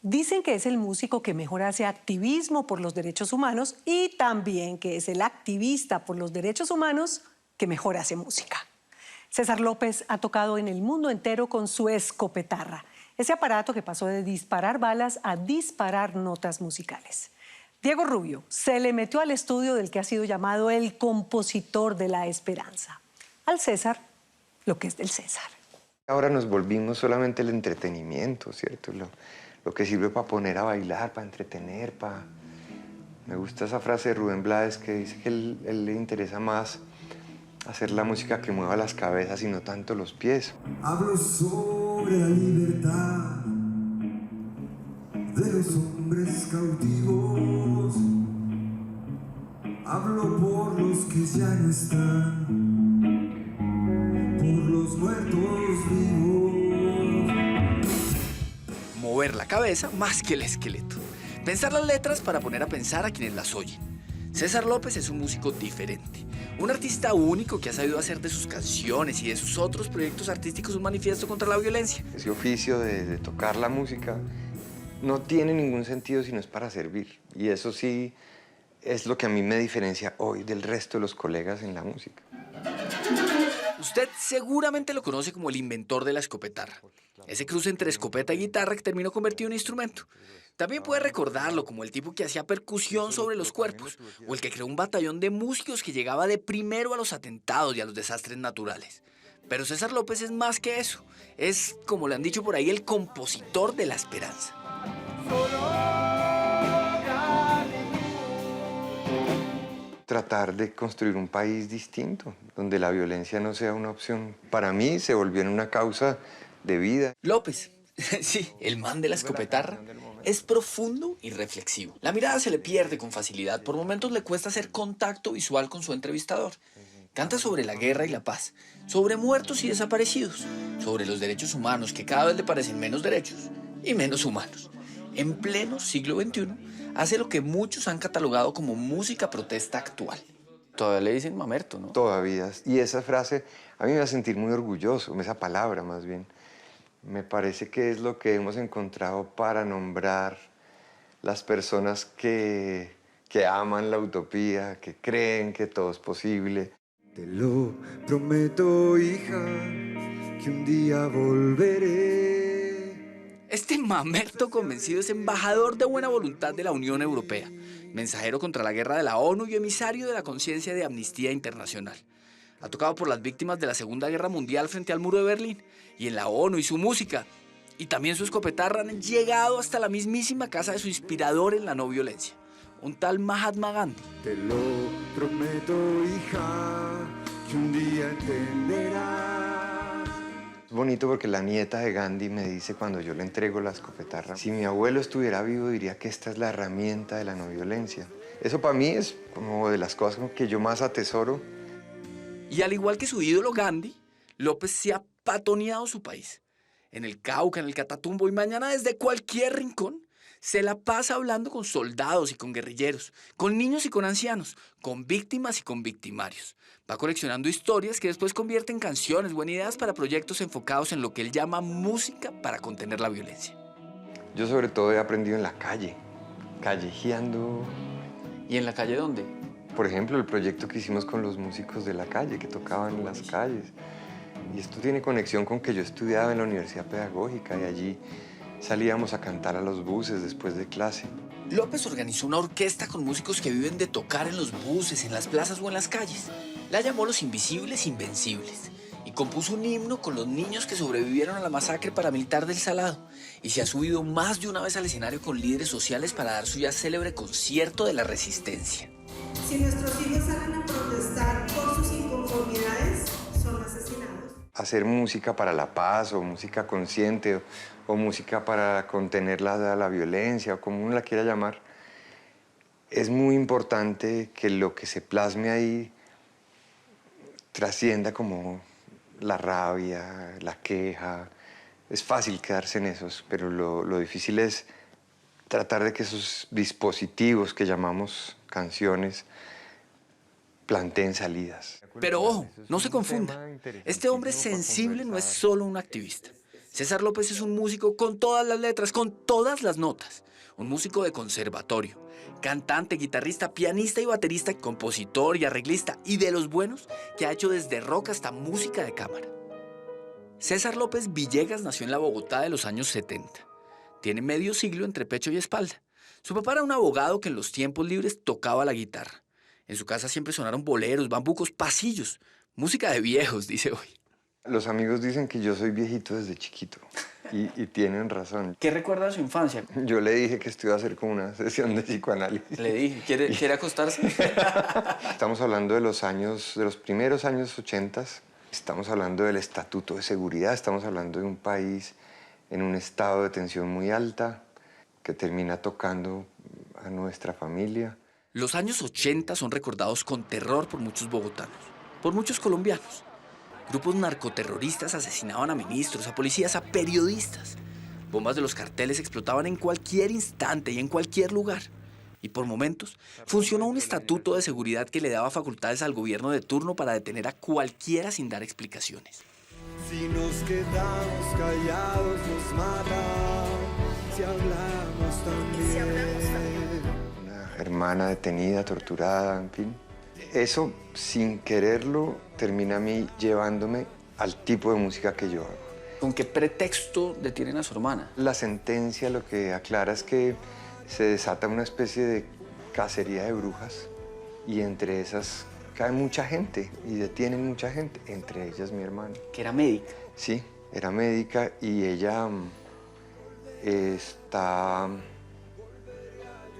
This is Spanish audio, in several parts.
Dicen que es el músico que mejor hace activismo por los derechos humanos y también que es el activista por los derechos humanos que mejor hace música. César López ha tocado en el mundo entero con su escopetarra, ese aparato que pasó de disparar balas a disparar notas musicales. Diego Rubio se le metió al estudio del que ha sido llamado el compositor de la esperanza. Al César, lo que es del César. Ahora nos volvimos solamente el entretenimiento, ¿cierto? Lo que sirve para poner a bailar, para entretener, para... Me gusta esa frase de Rubén Blades que dice que él le interesa más hacer la música que mueva las cabezas y no tanto los pies. Hablo sobre la libertad de los hombres cautivos. Hablo por los que ya no están, por los muertos vivos. Mover la cabeza más que el esqueleto. Pensar las letras para poner a pensar a quienes las oyen. César López es un músico diferente, un artista único que ha sabido hacer de sus canciones y de sus otros proyectos artísticos un manifiesto contra la violencia. Ese oficio de tocar la música no tiene ningún sentido si no es para servir. Y eso sí es lo que a mí me diferencia hoy del resto de los colegas en la música. Usted seguramente lo conoce como el inventor de la escopetarra. Ese cruce entre escopeta y guitarra que terminó convertido en instrumento. También puede recordarlo como el tipo que hacía percusión sobre los cuerpos, o el que creó un batallón de músicos que llegaba de primero a los atentados y a los desastres naturales. Pero César López es más que eso. Es, como le han dicho por ahí, el compositor de la esperanza. Tratar de construir un país distinto, donde la violencia no sea una opción. Para mí se volvió en una causa de vida. López, sí, el man de la escopetarra, es profundo y reflexivo. La mirada se le pierde con facilidad, por momentos le cuesta hacer contacto visual con su entrevistador. Canta sobre la guerra y la paz, sobre muertos y desaparecidos, sobre los derechos humanos que cada vez le parecen menos derechos y menos humanos. En pleno siglo XXI, hace lo que muchos han catalogado como música protesta actual. Todavía le dicen mamerto, ¿no? Todavía. Y esa frase a mí me va a sentir muy orgulloso, esa palabra más bien. Me parece que es lo que hemos encontrado para nombrar las personas que aman la utopía, que creen que todo es posible. Te lo prometo, hija, que un día volveré. Este mamerto convencido es embajador de buena voluntad de la Unión Europea, mensajero contra la guerra de la ONU y emisario de la conciencia de Amnistía Internacional. Ha tocado por las víctimas de la Segunda Guerra Mundial frente al muro de Berlín, y en la ONU y su música, y también su escopetarra han llegado hasta la mismísima casa de su inspirador en la no violencia, un tal Mahatma Gandhi. Te lo prometo, hija, que un día entenderás. Es bonito porque la nieta de Gandhi me dice cuando yo le entrego la escopetarra, si mi abuelo estuviera vivo diría que esta es la herramienta de la no violencia. Eso para mí es como de las cosas que yo más atesoro. Y al igual que su ídolo Gandhi, López se ha patoneado su país. En el Cauca, en el Catatumbo y mañana desde cualquier rincón, se la pasa hablando con soldados y con guerrilleros, con niños y con ancianos, con víctimas y con victimarios. Va coleccionando historias que después convierte en canciones o en ideas para proyectos enfocados en lo que él llama música para contener la violencia. Yo sobre todo he aprendido en la calle, callejeando. ¿Y en la calle dónde? Por ejemplo, el proyecto que hicimos con los músicos de la calle, que tocaban en las calles. Y esto tiene conexión con que yo estudiaba en la Universidad Pedagógica y allí salíamos a cantar a los buses después de clase. López organizó una orquesta con músicos que viven de tocar en los buses, en las plazas o en las calles. La llamó Los Invisibles Invencibles y compuso un himno con los niños que sobrevivieron a la masacre paramilitar del Salado. Y se ha subido más de una vez al escenario con líderes sociales para dar su ya célebre concierto de la resistencia. Si nuestros hijos salen a protestar por sus inconformidades, son asesinados. Hacer música para la paz o música consciente o música para contener la violencia o como uno la quiera llamar, es muy importante que lo que se plasme ahí trascienda como la rabia, la queja. Es fácil quedarse en esos, pero lo difícil es tratar de que esos dispositivos que llamamos canciones planteen salidas. Pero ojo, no se confunda. Este hombre sensible no es solo un activista. César López es un músico con todas las letras, con todas las notas. Un músico de conservatorio, cantante, guitarrista, pianista y baterista, compositor y arreglista, y de los buenos que ha hecho desde rock hasta música de cámara. César López Villegas nació en la Bogotá de los años 70. Tiene medio siglo entre pecho y espalda. Su papá era un abogado que en los tiempos libres tocaba la guitarra. En su casa siempre sonaron boleros, bambucos, pasillos. Música de viejos, dice hoy. Los amigos dicen que yo soy viejito desde chiquito y tienen razón. ¿Qué recuerda de su infancia? Yo le dije que esto iba a ser como una sesión de psicoanálisis. Le dije, ¿quiere acostarse? Estamos hablando de los primeros años 80. Estamos hablando del Estatuto de Seguridad. Estamos hablando de un país en un estado de tensión muy alta que termina tocando a nuestra familia. Los años 80 son recordados con terror por muchos bogotanos, por muchos colombianos. Grupos narcoterroristas asesinaban a ministros, a policías, a periodistas. Bombas de los carteles explotaban en cualquier instante y en cualquier lugar. Y por momentos funcionó un estatuto de seguridad que le daba facultades al gobierno de turno para detener a cualquiera sin dar explicaciones. Si nos quedamos callados nos matan, si hablamos también. Una hermana detenida, torturada, en fin. Eso, sin quererlo, termina a mí llevándome al tipo de música que yo hago. ¿Con qué pretexto detienen a su hermana? La sentencia lo que aclara es que se desata una especie de cacería de brujas y entre esas cae mucha gente y detienen mucha gente, entre ellas mi hermana. Que era médica. Sí, era médica y ella está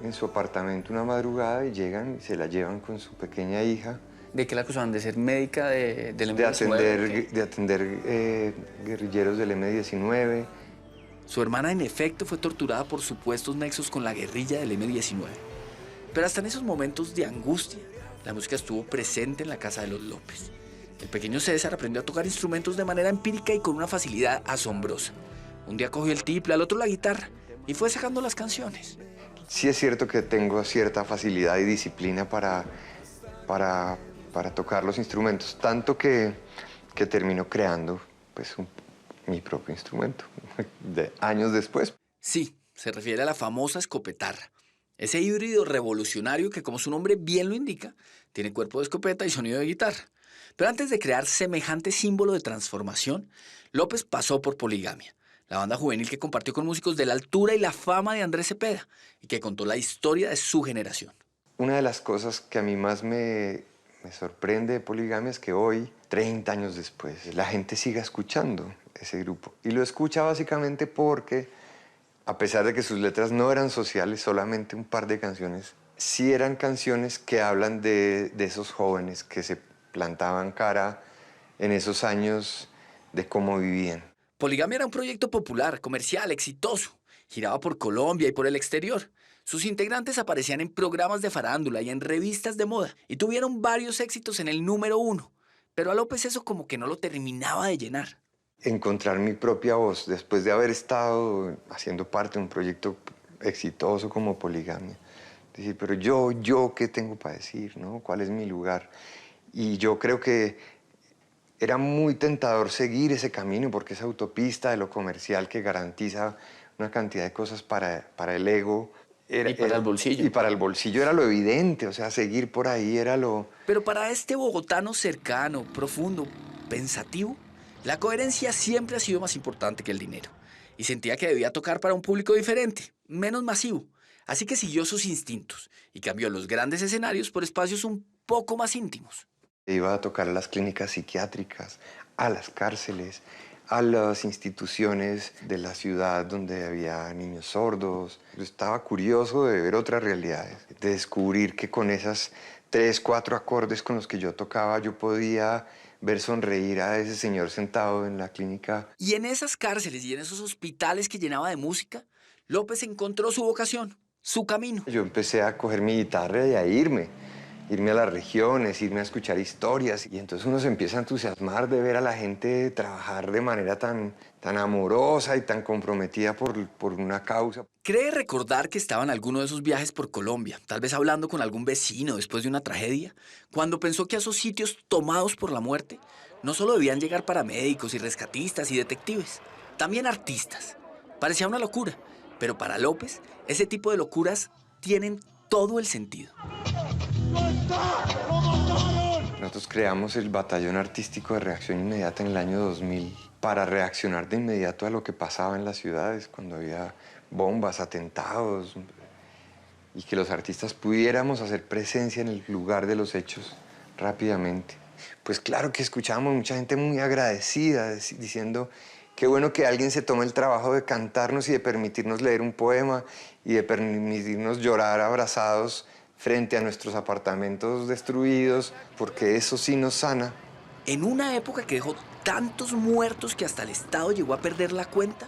en su apartamento una madrugada y llegan y se la llevan con su pequeña hija. ¿De qué la acusaban? ¿De ser médica del de atender guerrilleros del M-19. Su hermana, en efecto, fue torturada por supuestos nexos con la guerrilla del M-19. Pero hasta en esos momentos de angustia, la música estuvo presente en la casa de los López. El pequeño César aprendió a tocar instrumentos de manera empírica y con una facilidad asombrosa. Un día cogió el tiple, al otro la guitarra y fue sacando las canciones. Sí es cierto que tengo cierta facilidad y disciplina para tocar los instrumentos, tanto que termino creando pues, mi propio instrumento años después. Sí, se refiere a la famosa escopetarra. Ese híbrido revolucionario que, como su nombre bien lo indica, tiene cuerpo de escopeta y sonido de guitarra. Pero antes de crear semejante símbolo de transformación, López pasó por Poligamia, la banda juvenil que compartió con músicos de la altura y la fama de Andrés Cepeda y que contó la historia de su generación. Una de las cosas que a mí más me sorprende de Poligamia es que hoy, 30 años después, la gente siga escuchando ese grupo. Y lo escucha básicamente porque, a pesar de que sus letras no eran sociales, solamente un par de canciones, sí eran canciones que hablan de esos jóvenes que se plantaban cara en esos años de cómo vivían. Poligamia era un proyecto popular, comercial, exitoso. Giraba por Colombia y por el exterior. Sus integrantes aparecían en programas de farándula y en revistas de moda y tuvieron varios éxitos en el número 1. Pero a López eso como que no lo terminaba de llenar. Encontrar mi propia voz después de haber estado haciendo parte de un proyecto exitoso como Poligamia. Decir, pero yo, ¿qué tengo para decir, no? ¿Cuál es mi lugar? Y yo creo que era muy tentador seguir ese camino porque esa autopista de lo comercial que garantiza una cantidad de cosas para el ego. Y para el bolsillo. Y para el bolsillo era lo evidente, o sea, seguir por ahí era lo... Pero para este bogotano cercano, profundo, pensativo, la coherencia siempre ha sido más importante que el dinero. Y sentía que debía tocar para un público diferente, menos masivo. Así que siguió sus instintos y cambió los grandes escenarios por espacios un poco más íntimos. Iba a tocar a las clínicas psiquiátricas, a las cárceles, a las instituciones de la ciudad donde había niños sordos. Yo estaba curioso de ver otras realidades, de descubrir que con esas 3, 4 acordes con los que yo tocaba yo podía ver sonreír a ese señor sentado en la clínica. Y en esas cárceles y en esos hospitales que llenaba de música, López encontró su vocación, su camino. Yo empecé a coger mi guitarra y a irme a las regiones, irme a escuchar historias. Y entonces uno se empieza a entusiasmar de ver a la gente trabajar de manera tan amorosa y tan comprometida por una causa. Cree recordar que estaba en alguno de esos viajes por Colombia, tal vez hablando con algún vecino después de una tragedia, cuando pensó que a esos sitios tomados por la muerte no solo debían llegar paramédicos y rescatistas y detectives, También artistas. Parecía una locura, pero para López, ese tipo de locuras tienen todo el sentido. Nosotros creamos el Batallón Artístico de Reacción Inmediata en el año 2000 para reaccionar de inmediato a lo que pasaba en las ciudades, cuando había bombas, atentados, y que los artistas pudiéramos hacer presencia en el lugar de los hechos rápidamente. Pues claro que escuchábamos mucha gente muy agradecida, diciendo qué bueno que alguien se tome el trabajo de cantarnos y de permitirnos leer un poema y de permitirnos llorar abrazados frente a nuestros apartamentos destruidos, porque eso sí nos sana. En una época que dejó tantos muertos que hasta el Estado llegó a perder la cuenta,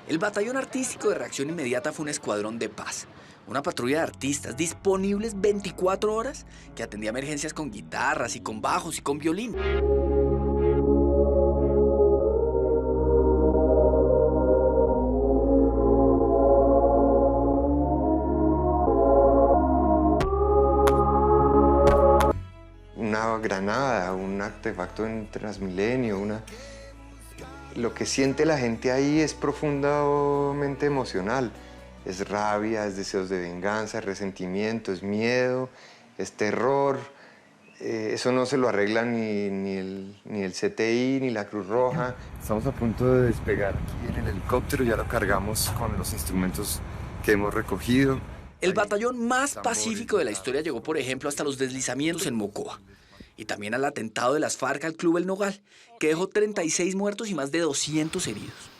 el Batallón Artístico de Reacción Inmediata fue un escuadrón de paz. Una patrulla de artistas disponibles 24 horas que atendía emergencias con guitarras y con bajos y con violín. Una granada, un artefacto en Transmilenio, lo que siente la gente ahí es profundamente emocional. Es rabia, es deseos de venganza, es resentimiento, es miedo, es terror. Eso no se lo arregla ni el CTI, ni la Cruz Roja. Estamos a punto de despegar aquí en el helicóptero, ya lo cargamos con los instrumentos que hemos recogido. El batallón más pacífico de la historia llegó, por ejemplo, hasta los deslizamientos en Mocoa. Y también al atentado de las FARC al Club El Nogal, que dejó 36 muertos y más de 200 heridos.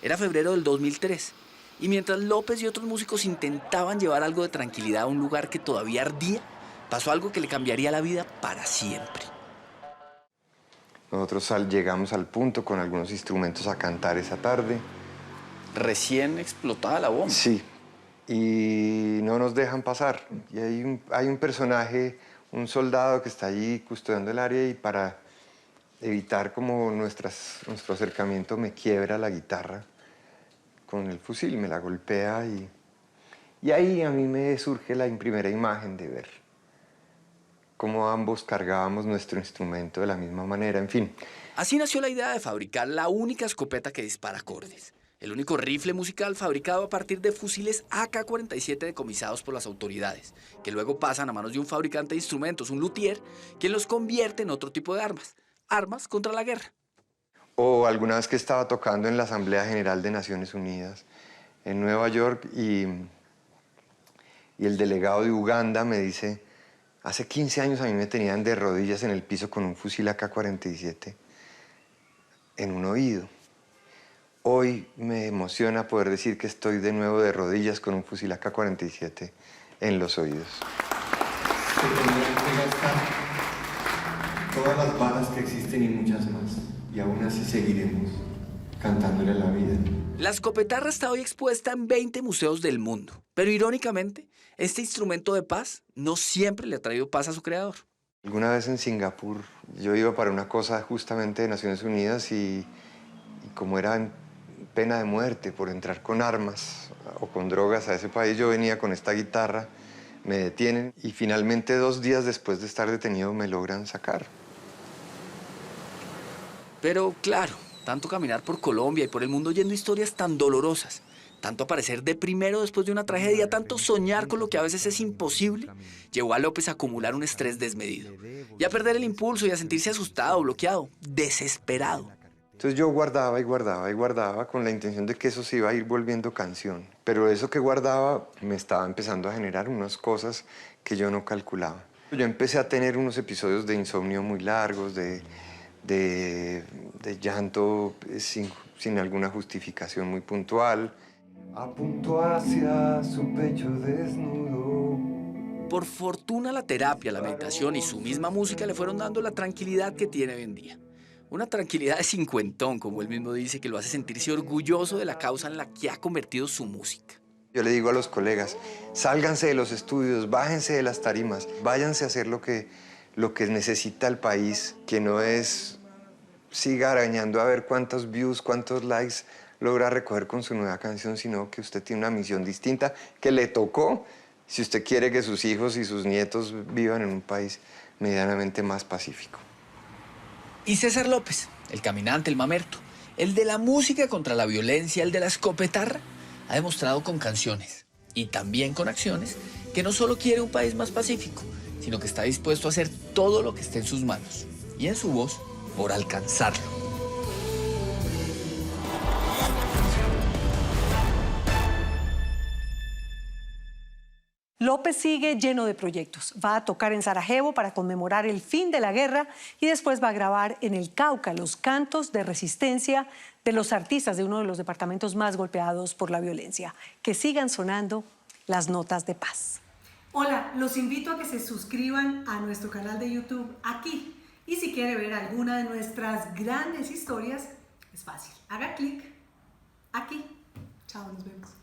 Era febrero del 2003. Y mientras López y otros músicos intentaban llevar algo de tranquilidad a un lugar que todavía ardía, pasó algo que le cambiaría la vida para siempre. Nosotros llegamos al punto con algunos instrumentos a cantar esa tarde. Recién explotada la bomba. Sí, y no nos dejan pasar. Y hay un personaje, un soldado que está allí custodiando el área y para evitar como nuestro acercamiento me quiebra la guitarra con el fusil, me la golpea y ahí a mí me surge la primera imagen de ver cómo ambos cargábamos nuestro instrumento de la misma manera, en fin. Así nació la idea de fabricar la única escopeta que dispara acordes. El único rifle musical fabricado a partir de fusiles AK-47 decomisados por las autoridades, que luego pasan a manos de un fabricante de instrumentos, un luthier, quien los convierte en otro tipo de armas contra la guerra. O alguna vez que estaba tocando en la Asamblea General de Naciones Unidas en Nueva York y el delegado de Uganda me dice, hace 15 años a mí me tenían de rodillas en el piso con un fusil AK-47 en un oído. Hoy me emociona poder decir que estoy de nuevo de rodillas con un fusil AK-47 en los oídos. Se tendrán que gastar todas las balas que existen y muchas más. Y aún así seguiremos cantándole a la vida. La escopetarra está hoy expuesta en 20 museos del mundo. Pero irónicamente, este instrumento de paz no siempre le ha traído paz a su creador. Alguna vez en Singapur yo iba para una cosa justamente de Naciones Unidas y como era pena de muerte por entrar con armas o con drogas a ese país, yo venía con esta guitarra, me detienen y finalmente 2 días después de estar detenido me logran sacar. Pero claro, tanto caminar por Colombia y por el mundo oyendo historias tan dolorosas, tanto aparecer de primero después de una tragedia, tanto soñar con lo que a veces es imposible, llevó a López a acumular un estrés desmedido y a perder el impulso y a sentirse asustado, bloqueado, desesperado. Entonces yo guardaba y guardaba y guardaba con la intención de que eso se iba a ir volviendo canción. Pero eso que guardaba me estaba empezando a generar unas cosas que yo no calculaba. Yo empecé a tener unos episodios de insomnio muy largos, de llanto sin alguna justificación muy puntual. Apuntó hacia su pecho desnudo. Por fortuna la terapia, la meditación y su misma música le fueron dando la tranquilidad que tiene hoy en día. Una tranquilidad de cincuentón, como él mismo dice, que lo hace sentirse orgulloso de la causa en la que ha convertido su música. Yo le digo a los colegas, sálganse de los estudios, bájense de las tarimas, váyanse a hacer lo que necesita el país, que no es siga arañando a ver cuántos views, cuántos likes logra recoger con su nueva canción, sino que usted tiene una misión distinta que le tocó si usted quiere que sus hijos y sus nietos vivan en un país medianamente más pacífico. Y César López, el caminante, el mamerto, El de la música contra la violencia, el de la escopetarra, ha demostrado con canciones y también con acciones que no solo quiere un país más pacífico, sino que está dispuesto a hacer todo lo que esté en sus manos y en su voz por alcanzarlo. López sigue lleno de proyectos. Va a tocar en Sarajevo para conmemorar el fin de la guerra y después va a grabar en el Cauca los cantos de resistencia de los artistas de uno de los departamentos más golpeados por la violencia. Que sigan sonando las notas de paz. Hola, los invito a que se suscriban a nuestro canal de YouTube aquí. Y si quiere ver alguna de nuestras grandes historias, es fácil. Haga clic aquí. Chao, nos vemos.